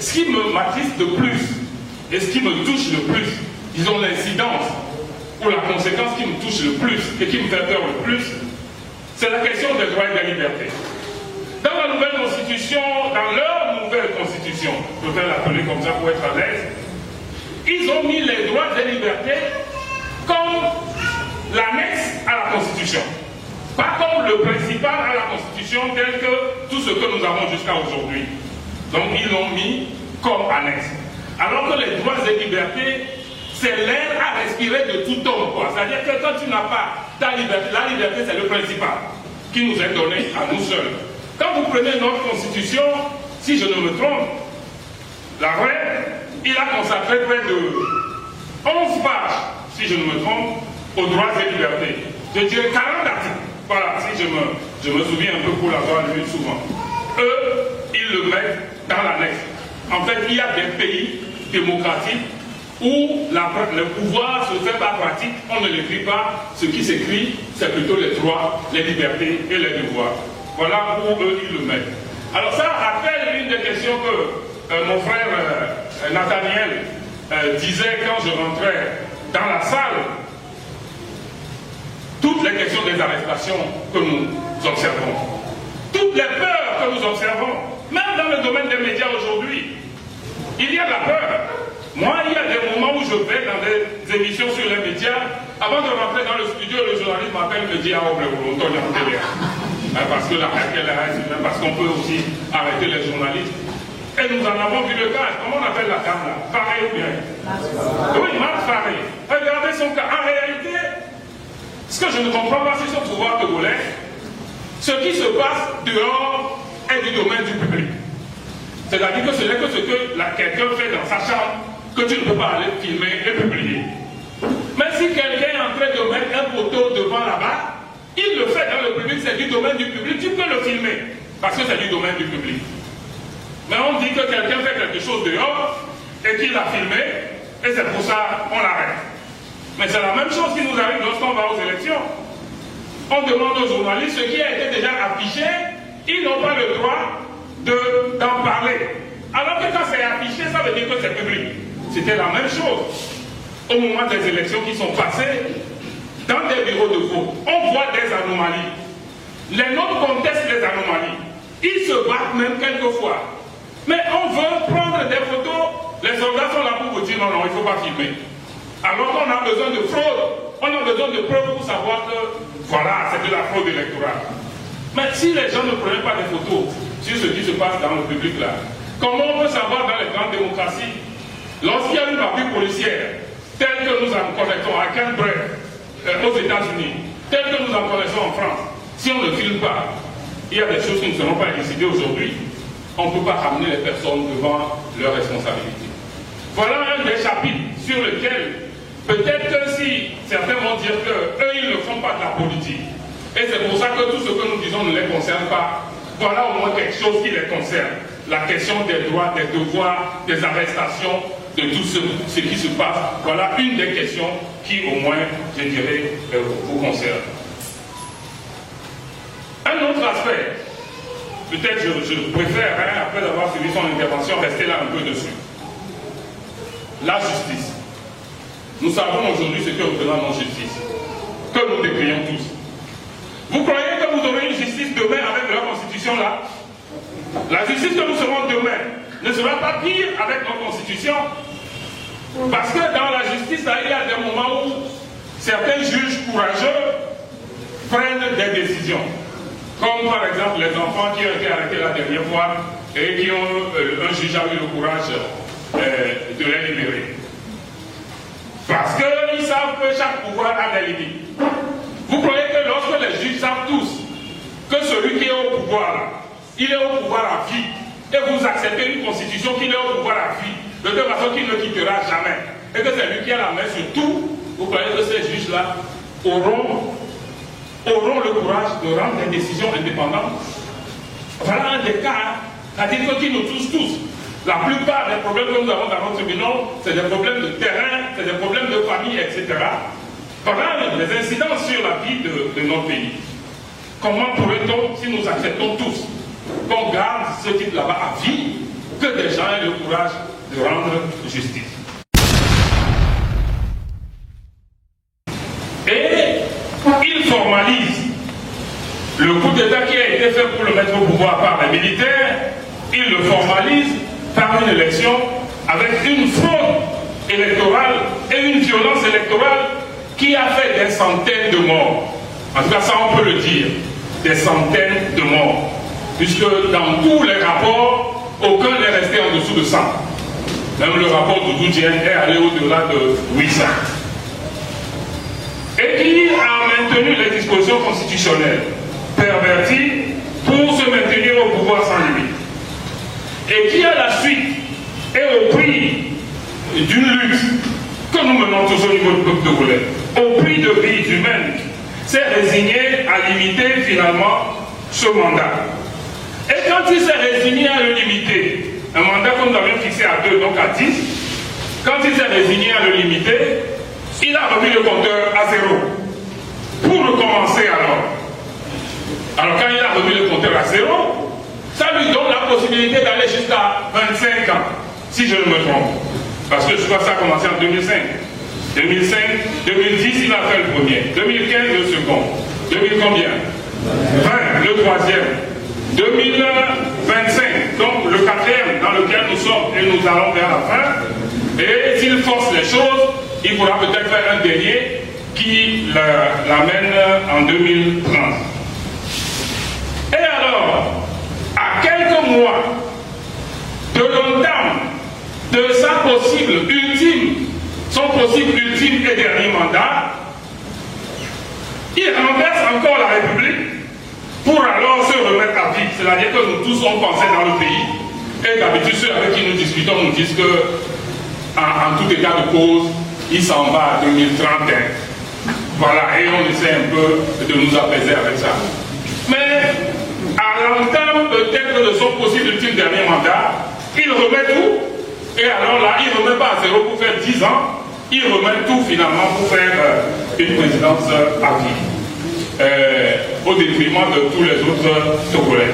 ce qui m'attriste le plus et ce qui me touche le plus, disons l'incidence ou la conséquence qui me touche le plus et qui me fait peur le plus, c'est la question des droits et des libertés. Dans la nouvelle constitution, dans leur nouvelle constitution, je vais l'appeler comme ça pour être à l'aise, ils ont mis les droits et les libertés comme l'annexe à la constitution, pas comme le principal à la constitution tel que tout ce que nous avons jusqu'à aujourd'hui. Donc ils l'ont mis comme annexe. Alors que les droits et libertés, c'est l'air à respirer de tout homme. C'est-à-dire que quand tu n'as pas ta liberté, la liberté c'est le principal qui nous est donné à nous seuls. Quand vous prenez notre constitution, si je ne me trompe, la reine, il a consacré près de 11 pages, si je ne me trompe, aux droits et libertés. Je dirais 40 articles. Voilà, si je me souviens un peu pour l'avoir lu souvent. Eux, ils le mettent dans l'annexe. En fait, il y a des pays démocratiques où le pouvoir se fait par pratique, on ne l'écrit pas. Ce qui s'écrit, c'est plutôt les droits, les libertés et les devoirs. Voilà où eux, ils le mettent. Alors ça rappelle une des questions que mon frère Nathaniel disait quand je rentrais dans la salle. Toutes les questions des arrestations que nous observons, toutes les peurs que nous observons, même dans le domaine des médias aujourd'hui, il y a de la peur. Moi, il y a des moments où je vais dans des émissions sur les médias, avant de rentrer dans le studio, le journaliste m'appelle et me dit « Ah, on parce que parce qu'on peut aussi arrêter les journalistes. Et nous en avons vu le cas. Comment on appelle la dame là? Faré ou bien? Oui, Marc Faré. Regardez son cas. En réalité, ce que je ne comprends pas, c'est son pouvoir togolais. Ce qui se passe dehors est du domaine du public. C'est-à-dire que ce n'est que ce que quelqu'un fait dans sa chambre que tu ne peux pas aller filmer et publier. Mais si quelqu'un est en train de mettre un poteau devant là-bas, il le fait dans le public, c'est du domaine du public, tu peux le filmer, parce que c'est du domaine du public. Mais on dit que quelqu'un fait quelque chose dehors, et qu'il a filmé, et c'est pour ça qu'on l'arrête. Mais c'est la même chose qui nous arrive lorsqu'on va aux élections. On demande aux journalistes ce qui a été déjà affiché, ils n'ont pas le droit d'en parler. Alors que quand c'est affiché, ça veut dire que c'est public. C'était la même chose au moment des élections qui sont passées. Dans des bureaux de vote, on voit des anomalies. Les nôtres contestent les anomalies. Ils se battent même quelquefois. Mais on veut prendre des photos. Les soldats sont là pour vous dire non, non, il ne faut pas filmer. Alors qu'on a besoin de fraude. On a besoin de preuves pour savoir que, voilà, c'est de la fraude électorale. Mais si les gens ne prenaient pas des photos sur ce qui se passe dans le public là, comment on peut savoir dans les grandes démocraties, lorsqu'il y a une partie policière, telle que nous en connaissons à Canberra, aux États-Unis, tel que nous en connaissons en France, si on ne filme pas, il y a des choses qui ne seront pas décidées aujourd'hui. On ne peut pas ramener les personnes devant leurs responsabilités. Voilà un des chapitres sur lesquels, peut-être que si certains vont dire qu'eux, ils ne font pas de la politique, et c'est pour ça que tout ce que nous disons ne les concerne pas, voilà au moins quelque chose qui les concerne. La question des droits, des devoirs, des arrestations, de tout ce qui se passe. Voilà une des questions qui, au moins, je dirais, vous concerne. Un autre aspect, peut-être je préfère, après avoir suivi son intervention, rester là un peu dessus. La justice. Nous savons aujourd'hui ce que représente notre justice, que nous décrions tous. Vous croyez que vous aurez une justice demain avec la constitution là? La justice que nous serons demain ne sera pas pire avec notre constitution. Parce que dans la justice, là, il y a des moments où certains juges courageux prennent des décisions. Comme par exemple les enfants qui ont été arrêtés la dernière fois et qui ont un juge a eu le courage de les libérer. Parce qu'ils savent que chaque pouvoir a des limites. Vous croyez que lorsque les juges savent tous que celui qui est au pouvoir, là, il est au pouvoir à vie, et vous acceptez une constitution qui est au pouvoir à vie, de telle façon qu'il ne quittera jamais, et que c'est lui qui a la main sur tout, vous croyez que ces juges-là auront le courage de rendre des décisions indépendantes? Voilà un des cas, c'est-à-dire qui nous touche tous. La plupart des problèmes que nous avons dans notre tribunal, c'est des problèmes de terrain, c'est des problèmes de famille, etc. Voilà les incidences sur la vie de notre pays. Comment pourrait-on, si nous acceptons tous, qu'on garde ce type là-bas à vie, que des gens aient le courage de rendre justice. Et il formalise le coup d'État qui a été fait pour le mettre au pouvoir par les militaires, il le formalise par une élection avec une fraude électorale et une violence électorale qui a fait des centaines de morts. En tout cas, ça on peut le dire, des centaines de morts. Puisque dans tous les rapports, aucun n'est resté en dessous de 100. Même le rapport Doudou Dieng est allé au-delà de 800. Et qui a maintenu les dispositions constitutionnelles perverties pour se maintenir au pouvoir sans limite. Et qui à la suite est au prix d'une lutte que nous menons tous au niveau du peuple togolais, au prix de vies humaines, s'est résigné à limiter finalement ce mandat. Et quand il s'est résigné à le limiter, un mandat que nous avions fixé à 2, donc à 10, quand il s'est résigné à le limiter, il a remis le compteur à 0 pour recommencer alors. Alors quand il a remis le compteur à 0, ça lui donne la possibilité d'aller jusqu'à 25 ans, si je ne me trompe. Parce que je crois que ça a commencé en 2005. 2005, 2010, il a fait le premier. 2015, le second. 2000 combien 20, le troisième. 2025, donc le quatrième dans lequel nous sommes et nous allons vers la fin. Et s'il force les choses, il faudra peut-être faire un dernier qui l'amène en 2030. Et alors, à quelques mois de l'entame de sa possible ultime, son possible ultime et dernier mandat, il renverse encore la République pour alors se remettre à vivre. C'est-à-dire que nous tous on pensait dans le pays, et d'habitude ceux avec qui nous discutons nous disent que en tout état de cause, il s'en va à 2031. Voilà, et on essaie un peu de nous apaiser avec ça. Mais à l'entame peut-être de son possible ultime dernier mandat, il remet tout, et alors là, il ne remet pas à 0 pour faire 10 ans, il remet tout finalement pour faire une présidence à vie, au détriment de tous les autres Togolais.